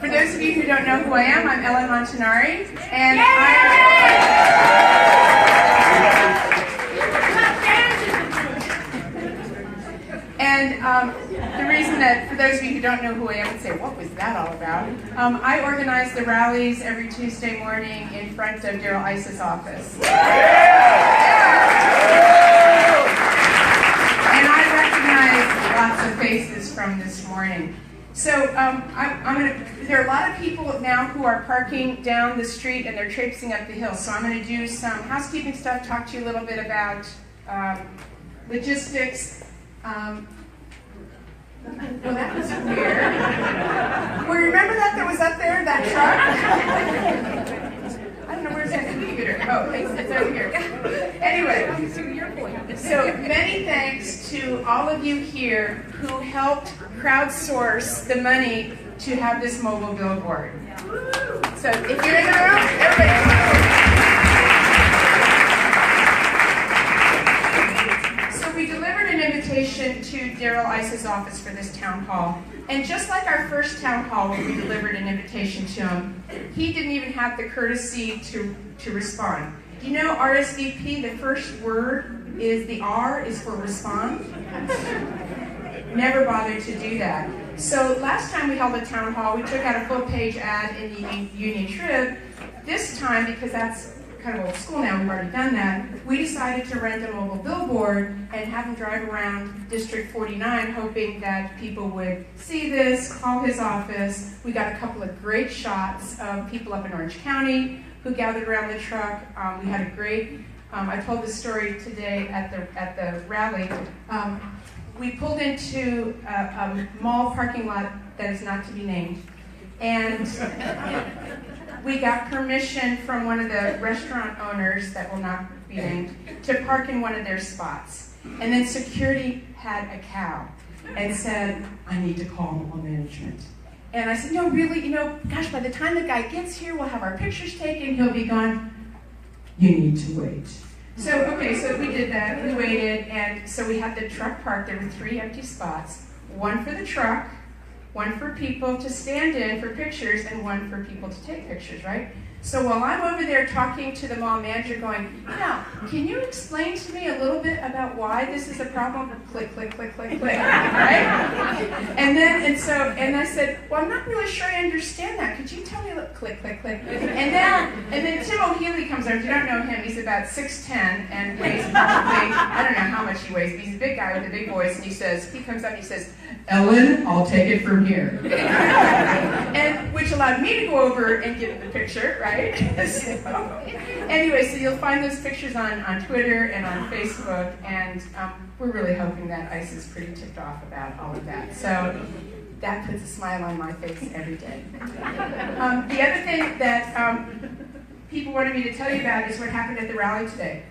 For those of you who don't know who I am, I'm Ellen Montanari, and the reason that, for those of you who don't know who I am and say, what was that all about? I organize the rallies every Tuesday morning in front of Daryl Ice's office. And I recognize lots of faces from this morning. So there are a lot of people now who are parking down the street and they're traipsing up the hill. So I'm going to do some housekeeping stuff, talk to you a little bit about logistics. Well, that was weird. Well, remember that was up there, that truck? I don't know, where's that computer? Oh, it's over here. Anyway, so many thanks to all of you here who helped crowdsource the money to have this mobile billboard. So if you're in the room, everybody. We delivered an invitation to Daryl Ice's office for this town hall. And just like our first town hall where we delivered an invitation to him, he didn't even have the courtesy to respond. Do you know RSVP, the first word is the R is for respond? Never bothered to do that. So last time we held a town hall, we took out a full page ad in the Union Trib. This time, because that's kind of old school now, we've already done that, we decided to rent a mobile billboard and have him drive around District 49 hoping that people would see this, call his office. We got a couple of great shots of people up in Orange County who gathered around the truck. We had a great, I told this story today at the rally. We pulled into a mall parking lot that is not to be named, and we got permission from one of the restaurant owners that will not be named to park in one of their spots. And then security had a cow and said, I need to call mall management. And I said, no, really, gosh, by the time the guy gets here, we'll have our pictures taken, he'll be gone. You need to wait. So, okay, so we did that, we waited, and so we had the truck parked. There were 3 empty spots, one for the truck, one for people to stand in for pictures, and one for people to take pictures, right? So while I'm over there talking to the mall manager going, now, can you explain to me a little bit about why this is a problem? Click, click, click, click, click, right? And I said, well, I'm not really sure I understand that. Could you tell me, click, click, click. And then Tim O'Healy comes over. If you don't know him, he's about 6'10" and weighs probably, I don't know how much he weighs, but he's a big guy with a big voice, and he comes up and he says, Ellen, I'll take it from here. And which allowed me to go over and get the picture, right? Anyway, so you'll find those pictures on Twitter and on Facebook, and we're really hoping that ICE is pretty ticked off about all of that. So that puts a smile on my face every day. The other thing that people wanted me to tell you about is what happened at the rally today.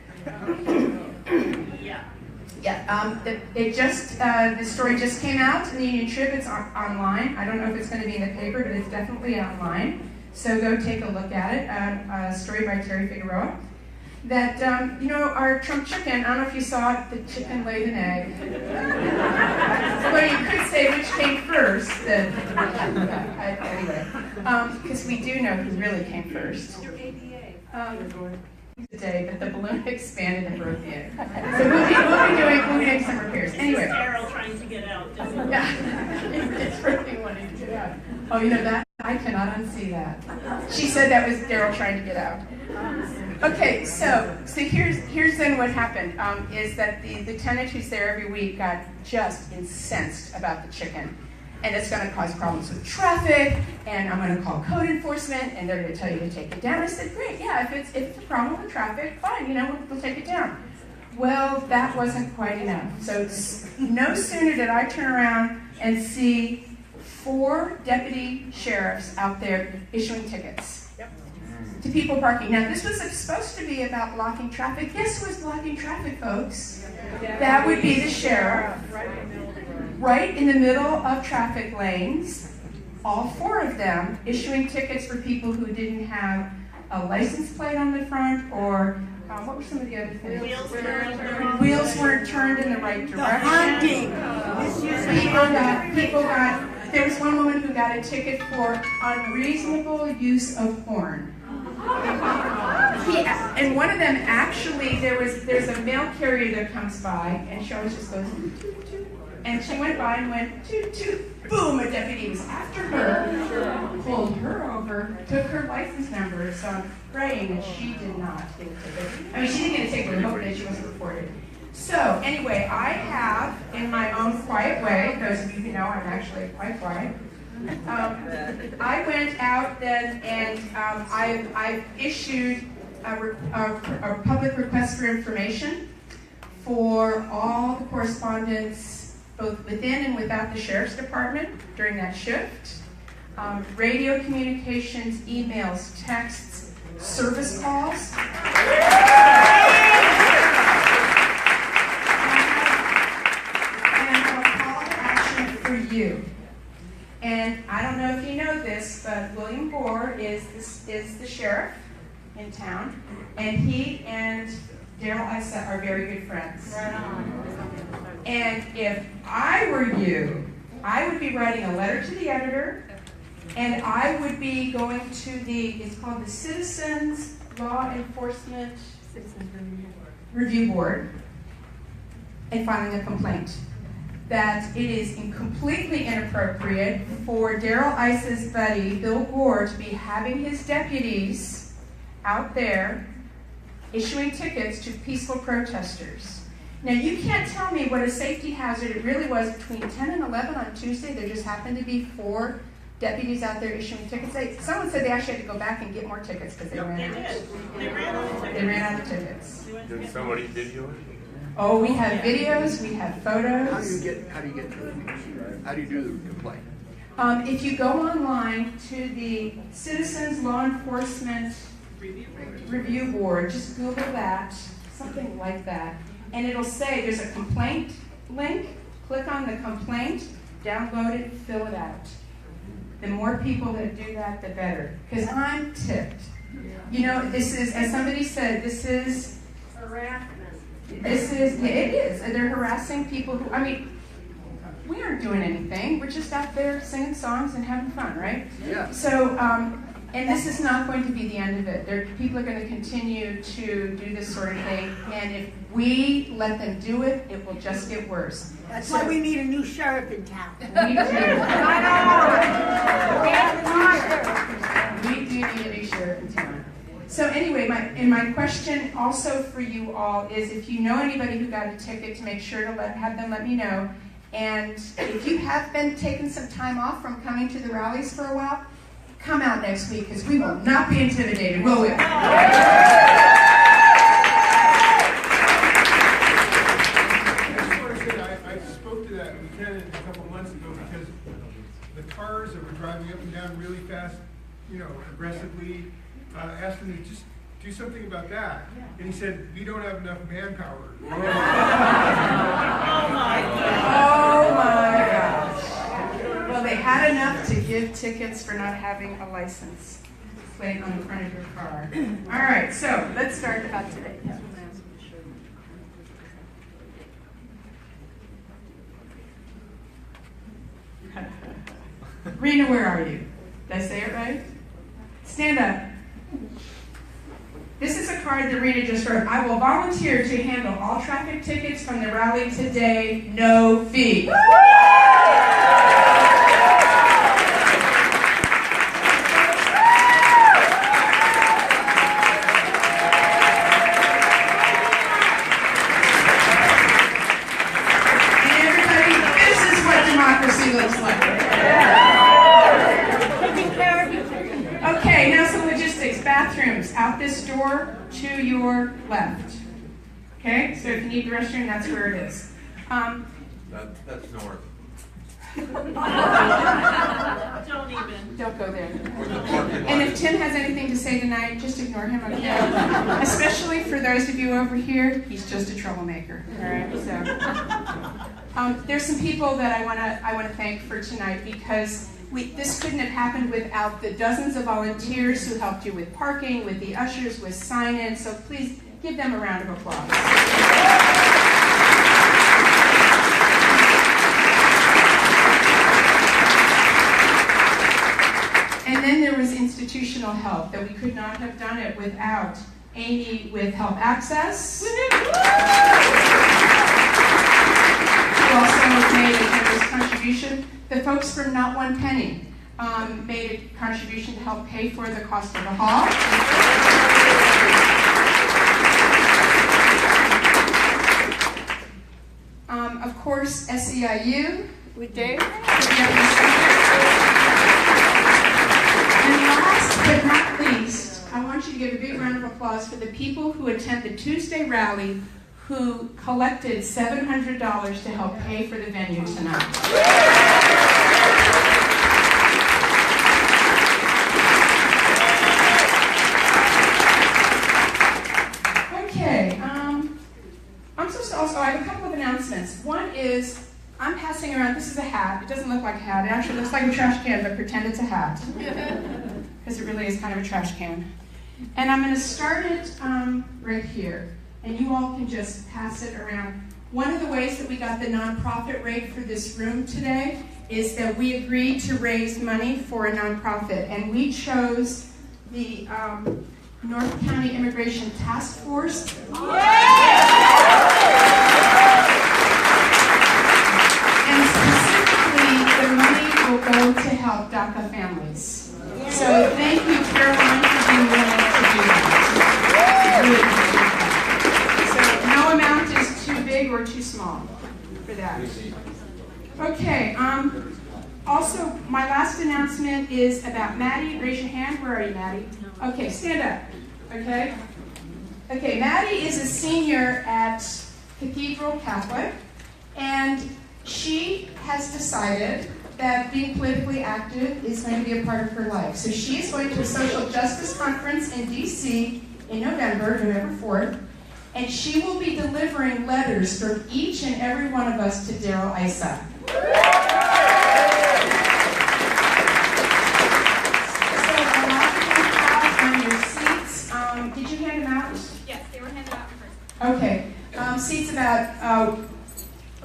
The story just came out in the Union Trib. It's online. I don't know if it's going to be in the paper, but it's definitely online. So go take a look at it. A story by Terry Figueroa. That, our Trump chicken, I don't know if you saw it, the chicken laid an egg. Well, you could say which came first. Anyway, because we do know who really came first. Today, but the balloon expanded and broke the egg. So we'll be doing some repairs. Anyway. It's Daryl trying to get out. Yeah, it's really wanting to get out. Oh, that I cannot unsee that. She said that was Daryl trying to get out. Okay, so here's then what happened is that the lieutenant who's there every week got just incensed about the chicken. And it's going to cause problems with traffic, and I'm going to call code enforcement, and they're going to tell you to take it down. I said, great, yeah, if it's a problem with traffic, fine, we'll take it down. Well, that wasn't quite enough. So no sooner did I turn around and see 4 deputy sheriffs out there issuing tickets to people parking. Now, this was supposed to be about blocking traffic. Guess who was blocking traffic, folks? That would be the sheriff. Right in the middle of traffic lanes, all 4 of them issuing tickets for people who didn't have a license plate on the front, or what were some of the other things? Wheels weren't turned in the right direction. People got There was one woman who got a ticket for unreasonable use of horn. And one of them actually, there's a mail carrier that comes by, and she always just goes, toot, toot. And she went by and went, toot, toot. Boom, a deputy was after her, pulled her over, took her license number, so I'm praying that she did not get a ticket. I mean, she didn't get a ticket, but hopefully she wasn't reported. So, anyway, I have, in my own quiet way, those of you who know I'm actually quite quiet, I went out then and I've issued a public request for information for all the correspondence, both within and without the Sheriff's Department during that shift. Radio communications, emails, texts, service calls. You. And I don't know if you know this, but William Gore is the sheriff in town, and he and Daryl Issa are very good friends. Right on. And if I were you, I would be writing a letter to the editor, and I would be going to it's called the Citizens Law Enforcement Review Board, and filing a complaint that it is completely inappropriate for Daryl Issa's buddy, Bill Gore, to be having his deputies out there issuing tickets to peaceful protesters. Now, you can't tell me what a safety hazard it really was between 10 and 11 on Tuesday. There just happened to be 4 deputies out there issuing tickets. Someone said they actually had to go back and get more tickets because they ran out. They ran out of tickets. Did somebody video it? Oh, we have videos, we have photos. How do you do the complaint? If you go online to the Citizens Law Enforcement Review Board, just Google that, something like that, and it'll say there's a complaint link. Click on the complaint, download it, fill it out. The more people that do that, the better. Because I'm tipped. You know, this is, as somebody said, this is harassment. It is. They're harassing people who, I mean, we aren't doing anything. We're just out there singing songs and having fun, right? Yeah. So, and this is not going to be the end of it. People are going to continue to do this sort of thing, and if we let them do it, it will just get worse. That's why we need a new sheriff in town. We do. We do need a new sheriff in town. So anyway, my question also for you all is, if you know anybody who got a ticket, to make sure to have them let me know. And if you have been taking some time off from coming to the rallies for a while, come out next week, because we will not be intimidated, will we? I spoke to that lieutenant a couple months ago, because the cars that were driving up and down really fast, aggressively, asked him to just do something about that. And he said, we don't have enough manpower. Oh my gosh. Well, they had enough to give tickets for not having a license plate on the front of your car. All right, so let's start about today. Rena, where are you? Did I say it right? Stand up. This is a card that Rena just wrote. I will volunteer to handle all traffic tickets from the rally today, no fee. And everybody, this is what democracy looks like. Okay, now some logistics. Bathrooms out this door to your left. Okay, so if you need the restroom, that's where it is. That's north. Don't go there. And if Tim has anything to say tonight, just ignore him, okay? Especially for those of you over here, he's just a troublemaker. All right, so there's some people that I want to thank for tonight, because this couldn't have happened without the dozens of volunteers who helped you with parking, with the ushers, with sign-in. So please give them a round of applause. And then there was institutional help, that we could not have done it without Amy with Help Access. Who also made a generous contribution. The folks from Not One Penny made a contribution to help pay for the cost of the hall. Of course, SEIU with Dave. And last but not least, I want you to give a big round of applause for the people who attend the Tuesday rally who collected $700 to help pay for the venue tonight. Okay, I have a couple of announcements. One is, I'm passing around, this is a hat. It doesn't look like a hat. It actually looks like a trash can, but pretend it's a hat. Because it really is kind of a trash can. And I'm going to start it right here. And you all can just pass it around. One of the ways that we got the nonprofit rate for this room today is that we agreed to raise money for a nonprofit. And we chose the North County Immigration Task Force. And specifically, the money will go to help DACA families. So thank you, Caroline, for being willing to do that. So no amount is too big or too small for that. Okay, also, my last announcement is about Maddie. Raise your hand. Where are you, Maddie? Okay, stand up. Okay? Okay, Maddie is a senior at Cathedral Catholic, and she has decided that being politically active is going to be a part of her life. So she is going to a social justice conference in D.C. in November 4th, and she will be delivering letters from each and every one of us to Daryl Issa. So a lot of you have on your seats. Did you hand them out? Yes, they were handed out first. Okay. Seats about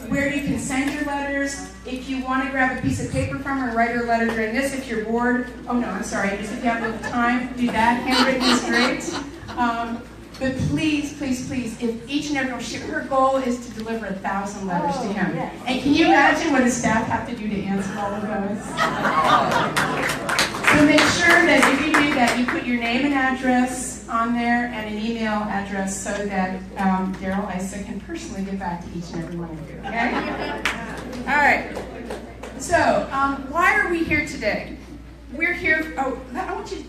where you can send your letters. If you want to grab a piece of paper from her and write her a letter during this, if you're bored, oh no, I'm sorry, just if you have a little time, do that. Handwritten is great. But please, please, please, if each and every one, her goal is to deliver 1,000 letters to him. Yes. And can you imagine what his staff have to do to answer all of those? So make sure that if you do that, you put your name and address on there and an email address so that Daryl Issa can personally get back to each and every one of you, okay? All right. So, why are we here today? We're here, I want you,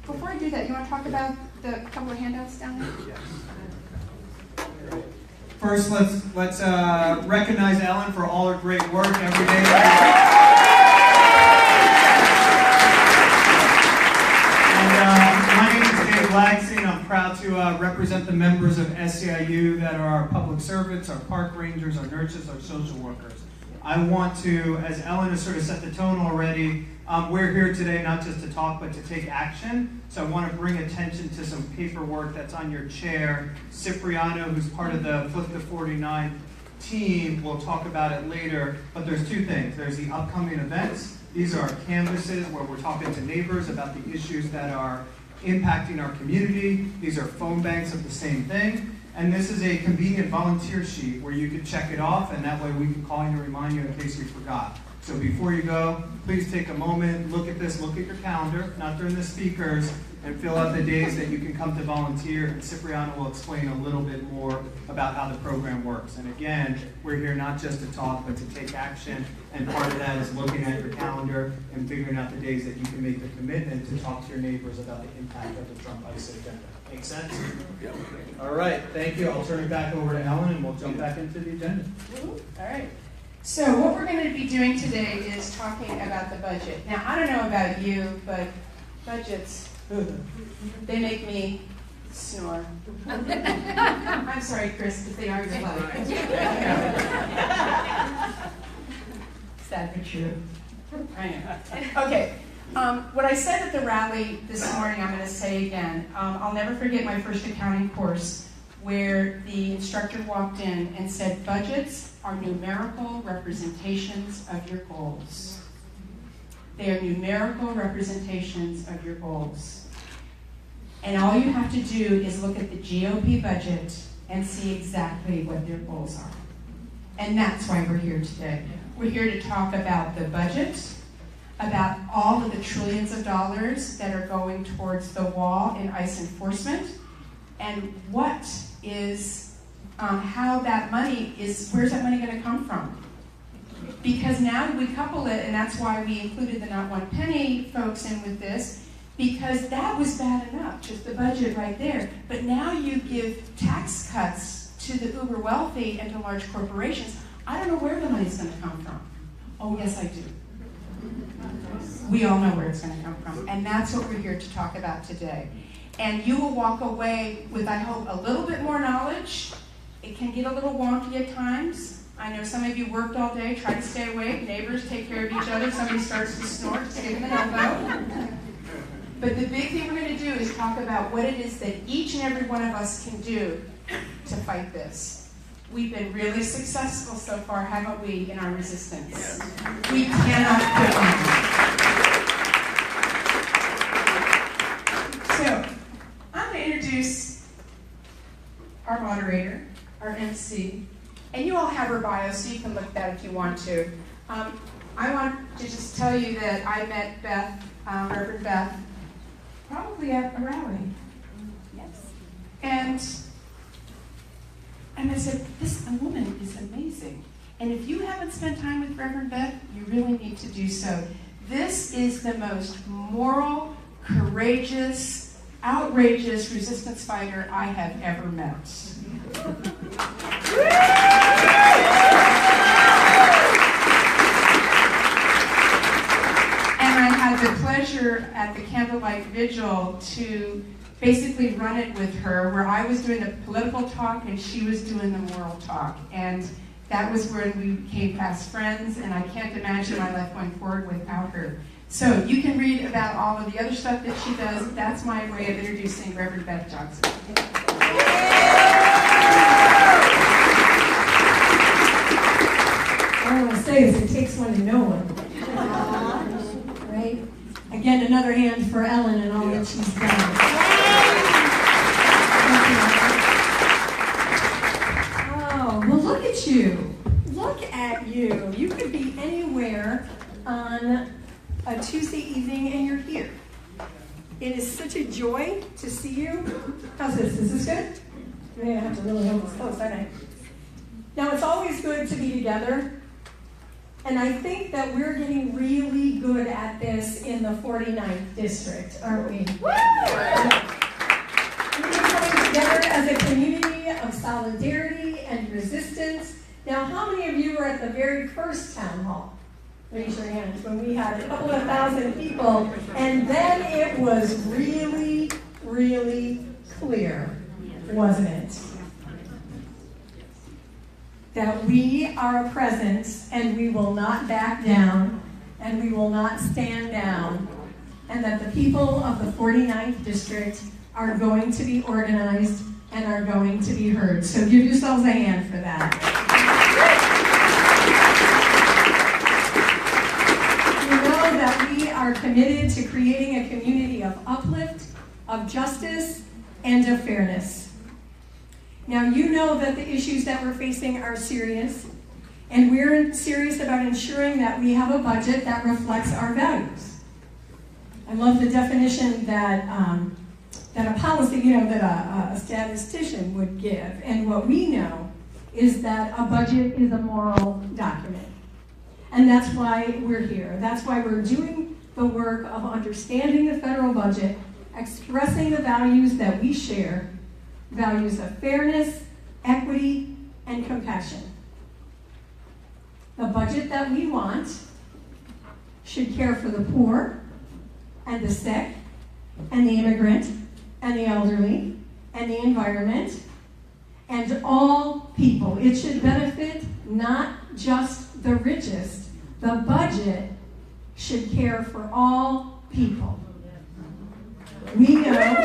before I do that, you want to talk about the couple of handouts down there? First, let's recognize Ellen for all her great work every day. My name is Dave Lagston. I'm proud to represent the members of SEIU that are our public servants, our park rangers, our nurses, our social workers. I want to, as Ellen has sort of set the tone already, we're here today not just to talk, but to take action. So I want to bring attention to some paperwork that's on your chair. Cipriano, who's part of the Flip to 49 team, will talk about it later. But there's two things. There's the upcoming events. These are canvases where we're talking to neighbors about the issues that are impacting our community. These are phone banks of the same thing. And this is a convenient volunteer sheet where you can check it off, and that way we can call you and remind you in case you forgot. So before you go, please take a moment, look at this, look at your calendar, not during the speakers, and fill out the days that you can come to volunteer, and Cipriano will explain a little bit more about how the program works. And again, we're here not just to talk, but to take action, and part of that is looking at your calendar and figuring out the days that you can make the commitment to talk to your neighbors about the impact of the Trump ICE agenda. Make sense? Yep. All right, thank you. I'll turn it back over to Ellen, and we'll jump back into the agenda. All right. So what we're going to be doing today is talking about the budget. Now, I don't know about you, but budgets, they make me snore. I'm sorry, Chris, but they are your life. Sad but true. I know. Okay. What I said at the rally this morning, I'm going to say again. I'll never forget my first accounting course where the instructor walked in and said, budgets are numerical representations of your goals. They are numerical representations of your goals. And all you have to do is look at the GOP budget and see exactly what their goals are. And that's why we're here today. We're here to talk about the budget, about all of the trillions of dollars that are going towards the wall in ICE enforcement, and what is, how that money is, where's that money going to come from? Because now we couple it, and that's why we included the not one penny folks in with this, because that was bad enough, just the budget right there. But now you give tax cuts to the uber wealthy and to large corporations. I don't know where the money's going to come from. Oh, yes, I do. We all know where it's going to come from. And that's what we're here to talk about today. And you will walk away with, I hope, a little bit more knowledge. It can get a little wonky at times. I know some of you worked all day, try to stay awake. Neighbors take care of each other. Somebody starts to snort, just give them an elbow. But the big thing we're going to do is talk about what it is that each and every one of us can do to fight this. We've been really successful so far, haven't we, in our resistance? We cannot quit on. So, I'm going to introduce our moderator, our MC, and you all have her bio, so you can look at that if you want to. I want to just tell you that I met Beth, Reverend Beth, probably at a rally. Yes. And I said, this woman is amazing. And if you haven't spent time with Reverend Beth, you really need to do so. This is the most moral, courageous, outrageous resistance fighter I have ever met. And I had the pleasure at the candlelight vigil to basically run it with her, where I was doing the political talk and she was doing the moral talk. And that was when we became fast friends, and I can't imagine my life going forward without her. So you can read about all of the other stuff that she does. That's my way of introducing Reverend Beth Johnson. All I want to say is it takes one to know one. Right? Again, another hand for Ellen and all that she's done. Oh, well, look at you. Look at you. You could be anywhere on a Tuesday evening and you're here. It is such a joy to see you. How's this? Is this good? I mean, I have to really hold this close, aren't I? Now, it's always good to be together. And I think that we're getting really good at this in the 49th district, aren't we? Woo! We're coming together as a community of solidarity and resistance. Now, how many of you were at the very first town hall? Raise your hands. When we had a couple of thousand people, and then it was really, really clear, wasn't it? That we are a presence, and we will not back down, and we will not stand down, and that the people of the 49th district are going to be organized and are going to be heard. So give yourselves a hand for that. You know that we are committed to creating a community of uplift, of justice, and of fairness. Now, you know that the issues that we're facing are serious, and we're serious about ensuring that we have a budget that reflects our values. I love the definition that a policy, that a statistician would give. And what we know is that a budget is a moral document. And that's why we're here. That's why we're doing the work of understanding the federal budget, expressing the values that we share, values of fairness, equity, and compassion. The budget that we want should care for the poor, and the sick, and the immigrant, and the elderly, and the environment, and all people. It should benefit not just the richest. The budget should care for all people. We know...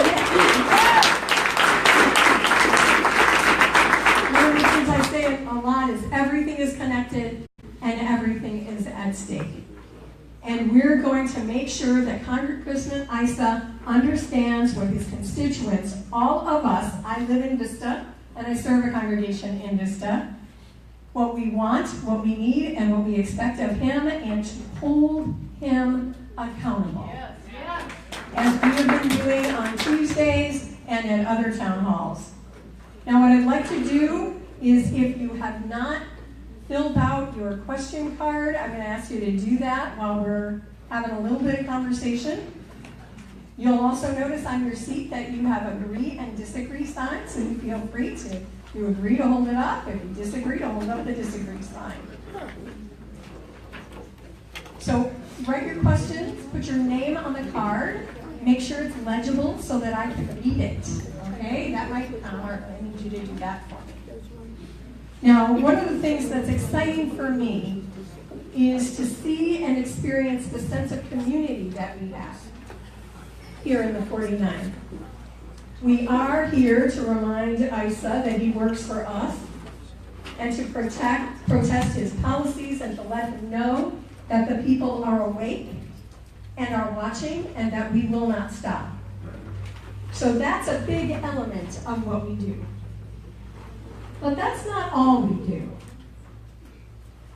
I say it a lot, is everything is connected and everything is at stake. And we're going to make sure that Congressman Issa understands what his constituents, all of us, I live in Vista, and I serve a congregation in Vista, what we want, what we need, and what we expect of him, and to hold him accountable. As we have been doing on Tuesdays and at other town halls. Now, what I'd like to do is, if you have not filled out your question card, I'm going to ask you to do that while we're having a little bit of conversation. You'll also notice on your seat that you have agree and disagree signs, so you feel free to, if you agree to hold it up, if you disagree to hold up the disagree sign. So write your questions, put your name on the card, make sure it's legible so that I can read it. Okay, that might be kind of hard, but I need you to do that for me. Now, one of the things that's exciting for me is to see and experience the sense of community that we have here in the 49. We are here to remind Issa that he works for us and to protest his policies and to let him know that the people are awake and are watching and that we will not stop. So that's a big element of what we do. But that's not all we do.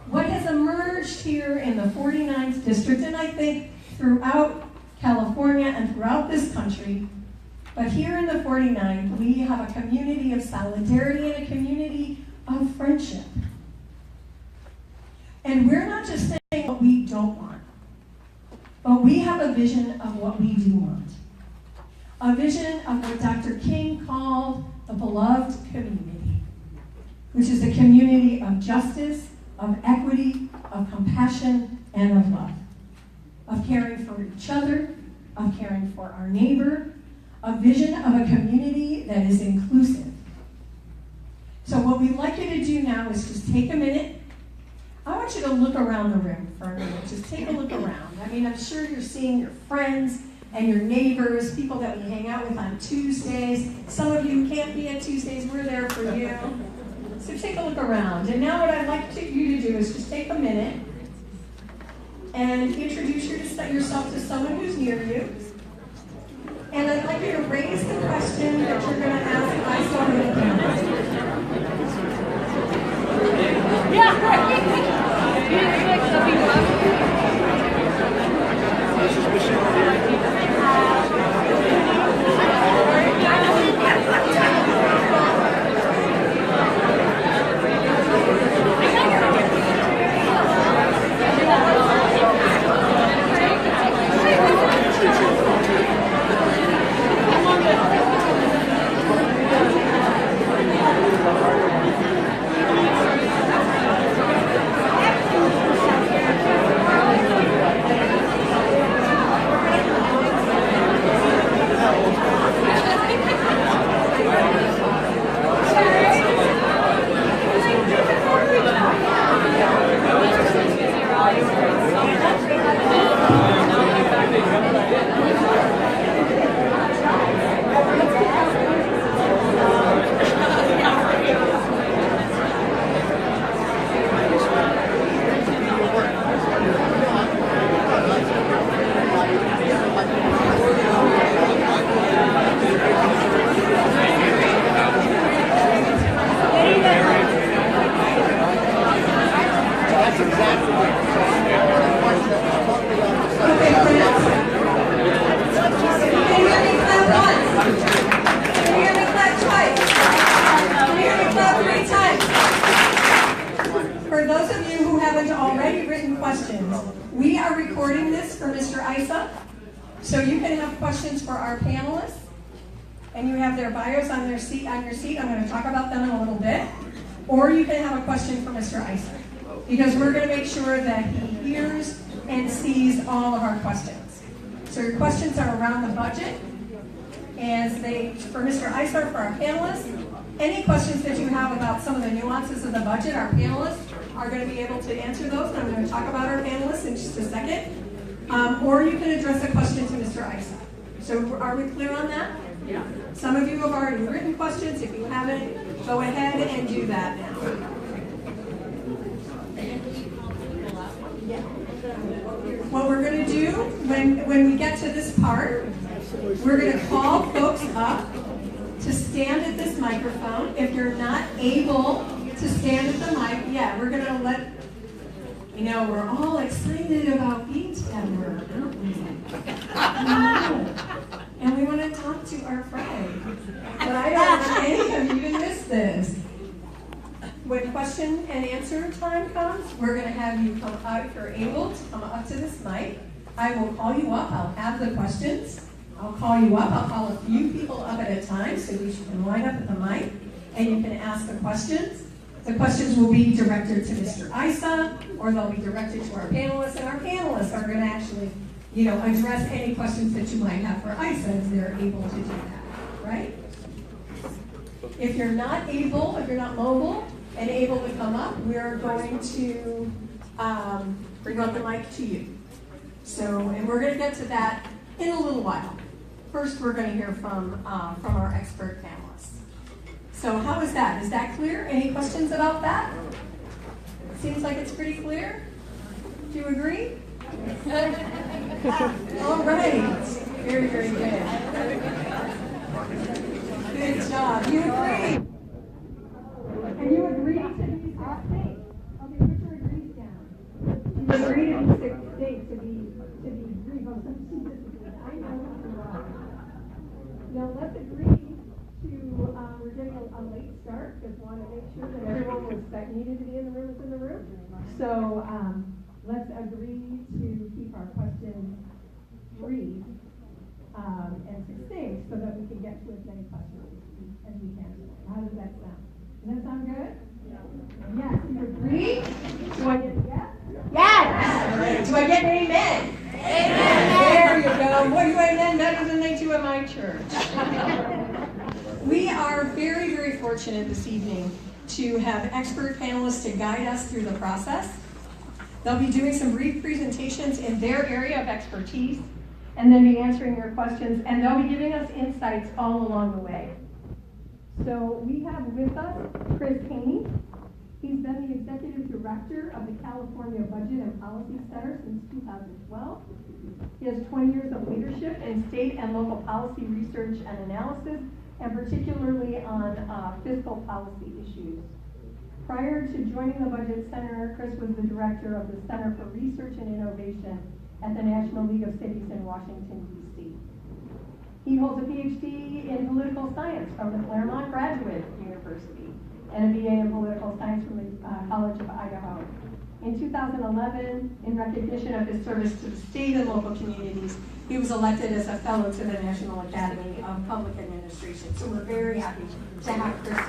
What has emerged here in the 49th district, and I think throughout California and throughout this country, but here in the 49th, we have a community of solidarity and a community of friendship. And we're not just saying what we don't want, but we have a vision of what we do want. A vision of what Dr. King called the beloved community, which is a community of justice, of equity, of compassion, and of love. Of caring for each other, of caring for our neighbor, a vision of a community that is inclusive. So what we'd like you to do now is just take a minute. I want you to look around the room for a minute. Just take a look around. I mean, I'm sure you're seeing your friends and your neighbors, people that we hang out with on Tuesdays. Some of you can't be at Tuesdays. We're there for you. So take a look around. And now what I'd like you to do is just take a minute and introduce yourself to someone who's near you. And I'd like you to raise the question that you're going to ask Issa when it comes. Yeah, right. For those of you who haven't already written questions, we are recording this for Mr. Issa, so you can have questions for our panelists, and you have their bios on your seat. I'm going to talk about them in a little bit. Or you can have a question for Mr. Issa, because we're going to make sure that he hears and sees all of our questions. So your questions are around the budget, for Mr. Issa, for our panelists. Any questions that you have about some of the nuances of the budget, our panelists are going to be able to answer those, and I'm going to talk about our panelists in just a second. Or you can address a question to Mr. Issa. So are we clear on that? Yeah. Some of you have already written questions. If you haven't, go ahead and do that now. Yeah. What we're going when we get to this part, we're going to call folks up to stand at this microphone. If you're not able to stand at the mic, we're going to let, we're all excited about being together, aren't we? And we want to talk to our friend. But I don't want any of you to miss this. When question and answer time comes, we're going to have you come up, if you're able to come up to this mic. I will call you up. I'll have the questions. I'll call you up. I'll call a few people up at a time so that you can line up at the mic and you can ask the questions. The questions will be directed to Mr. Isa, or they'll be directed to our panelists, and our panelists are going to actually, address any questions that you might have for Isa if they're able to do that, right? If you're not mobile and able to come up, we're going to bring on the mic to you. And we're going to get to that in a little while. First, we're going to hear from our expert panelists. So how is that? Is that clear? Any questions about that? Seems like it's pretty clear. Do you agree? All right. Very, very good. Good job. You agree? And you agree to these 6 states. Okay, put your agrees down. You agree to these 6 states to be agreed. I know you are. Now let's agree to, we're getting a late start because we want to make sure that everyone that needed to be in the room is in the room. So let's agree to keep our questions brief and succinct so that we can get to as many questions as we can tonight. How does that sound? Does that sound good? Yes. You agree? Do I get a yes? Yes! All right. Do I get an amen? Amen! There you go. What do you amen better than they do at my church? We are very, very fortunate this evening to have expert panelists to guide us through the process. They'll be doing some brief presentations in their area of expertise and then be answering your questions, and they'll be giving us insights all along the way. So we have with us Chris Haney. He's been the Executive Director of the California Budget and Policy Center since 2012. He has 20 years of leadership in state and local policy research and analysis, and particularly on fiscal policy issues. Prior to joining the Budget Center, Chris was the director of the Center for Research and Innovation at the National League of Cities in Washington, D.C. He holds a PhD in political science from the Claremont Graduate University and a BA in political science from the College of Idaho. In 2011, in recognition of his service to the state and local communities, he was elected as a fellow to the National Academy of Public Administration. So we're very happy to have Chris.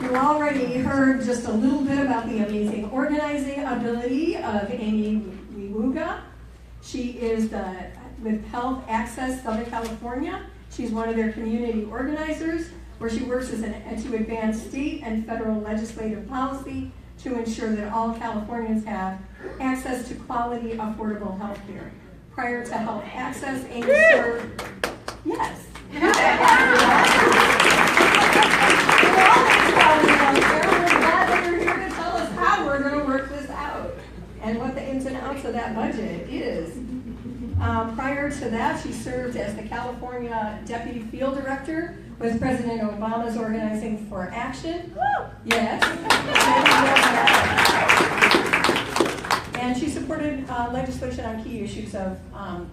You already heard just a little bit about the amazing organizing ability of Amy Wiwuga. She is with Health Access Southern California. She's one of their community organizers, where she works to advance state and federal legislative policy to ensure that all Californians have access to quality, affordable health care. Prior to Health Access, Amy served. Yes. We're glad that you're here to tell us how we're going to work this out and what the ins and outs of that budget is. Prior to that, she served as the California Deputy Field Director with President Obama's Organizing for Action. Yes. And she supported legislation on key issues of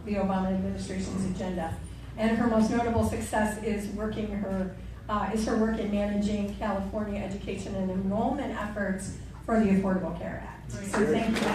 the Obama administration's agenda. And her most notable success is her work in managing California education and enrollment efforts for the Affordable Care Act. So thank you.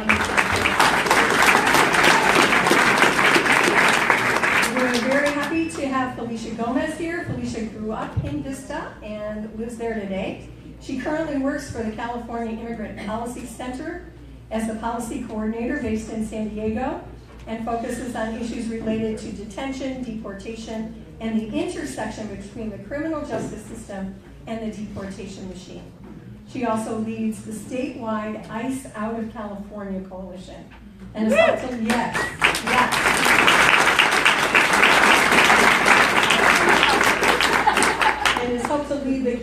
We're very happy to have Felicia Gomez here. Felicia grew up in Vista and lives there today. She currently works for the California Immigrant Policy Center as the policy coordinator based in San Diego and focuses on issues related to detention, deportation, and the intersection between the criminal justice system and the deportation machine. She also leads the statewide ICE Out of California Coalition. And is also, yes. And has helped to lead the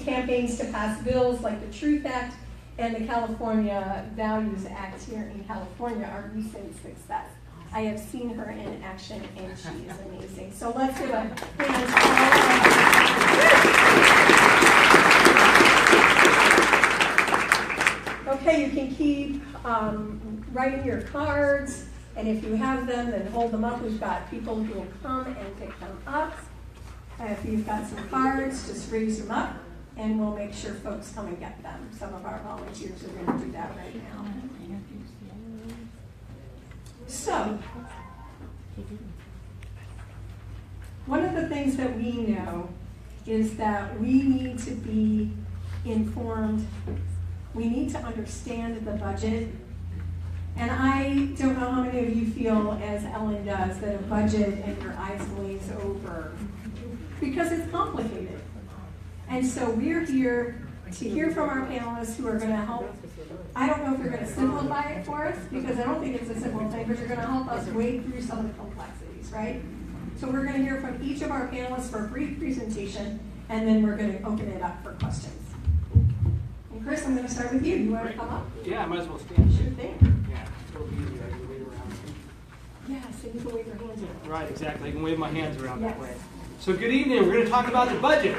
campaigns to pass bills like the Truth Act and the California Values Act here in California are recent success. I have seen her in action, and she is amazing. So let's give a hand to all. Okay, you can keep writing your cards, and if you have them, then hold them up. We've got people who will come and pick them up. If you've got some cards, just raise them up, and we'll make sure folks come and get them. Some of our volunteers are going to do that right now. So, one of the things that we know is that we need to be informed. We need to understand the budget. And I don't know how many of you feel, as Ellen does, that a budget and your eyes glaze over, because it's complicated. And so we're here to hear from our panelists who are going to help. I don't know if you're going to simplify it for us, because I don't think it's a simple thing, but you're going to help us wade through some of the complexities, right? So we're going to hear from each of our panelists for a brief presentation, and then we're going to open it up for questions. And Chris, I'm going to start with you. You want to come up? Yeah, I might as well stand. Sure thing. Yeah, it's a little easier. I can wave around. Yeah, so you can wave your hands around. Right, exactly. I can wave my hands around Yes. that way. So good evening. We're going to talk about the budget.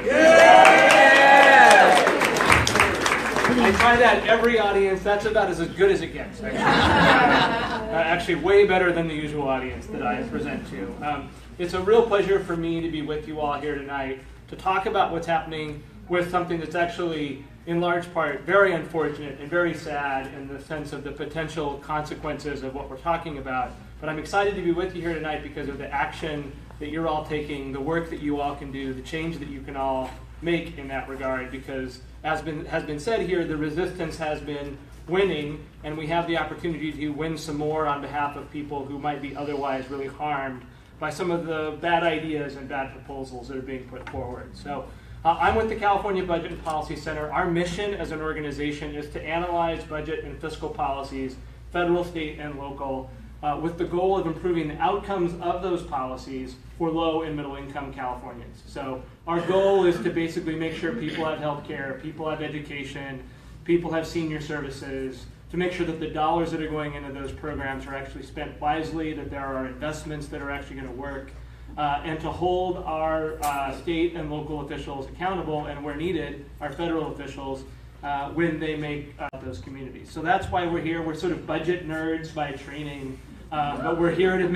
I try that every audience. That's about as good as it gets, actually. Actually, way better than the usual audience that I present to. It's a real pleasure for me to be with you all here tonight to talk about what's happening with something that's actually, in large part, very unfortunate and very sad in the sense of the potential consequences of what we're talking about. But I'm excited to be with you here tonight because of the action that you're all taking, the work that you all can do, the change that you can all make in that regard, because as has been said here, the resistance has been winning, and we have the opportunity to win some more on behalf of people who might be otherwise really harmed by some of the bad ideas and bad proposals that are being put forward. So I'm with the California Budget and Policy Center. Our mission as an organization is to analyze budget and fiscal policies, federal, state, and local, with the goal of improving the outcomes of those policies for low and middle income Californians. So our goal is to basically make sure people have health care, people have education, people have senior services, to make sure that the dollars that are going into those programs are actually spent wisely, that there are investments that are actually going to work, and to hold our state and local officials accountable, and where needed, our federal officials, when they make those communities. So that's why we're here. We're sort of budget nerds by training, but we're here to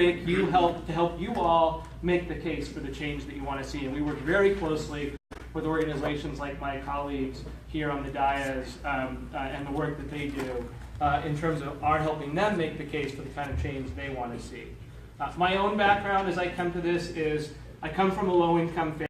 help you all make the case for the change that you want to see. And we work very closely with organizations like my colleagues here on the dais and the work that they do in terms of our helping them make the case for the kind of change they want to see. My own background as I come to this is I come from a low-income family.